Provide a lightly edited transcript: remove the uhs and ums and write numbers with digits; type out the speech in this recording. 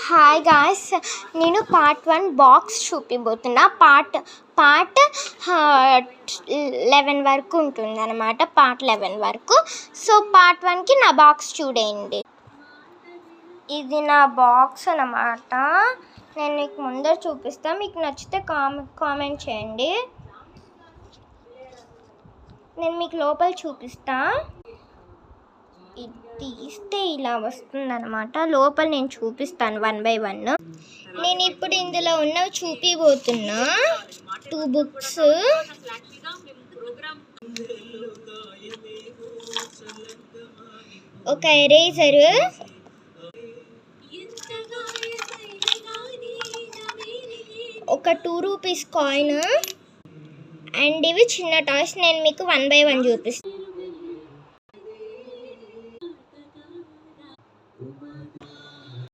Hi guys, నేను part 1 box చూపిపోతున్నా. Part 11 వరకు ఉంటుంది అనమాట. పార్ట్ 11 వరకు. సో పార్ట్ 1కి నా బాక్స్ చూడండి. ఇది నా బాక్స్ అన్నమాట. నేను మీకు ముందర చూపిస్తాను. మీకు నచ్చితే కామెంట్ చేయండి. నేను మీకు లోపల చూపిస్తా. ఇది తీస్తే ఇలా వస్తుందన్నమాట. లోపల నేను చూపిస్తాను 1 by 1. నేను ఇప్పుడు ఇందులో ఉన్నవి చూపిపోతున్నా. 2 బుక్స్, ఒక ఎరేజర్, ఒక 2 రూపీస్ కాయిన్, అండ్ ఇవి చిన్న టాయ్స్. నేను మీకు 1 by 1 చూపిస్తాను.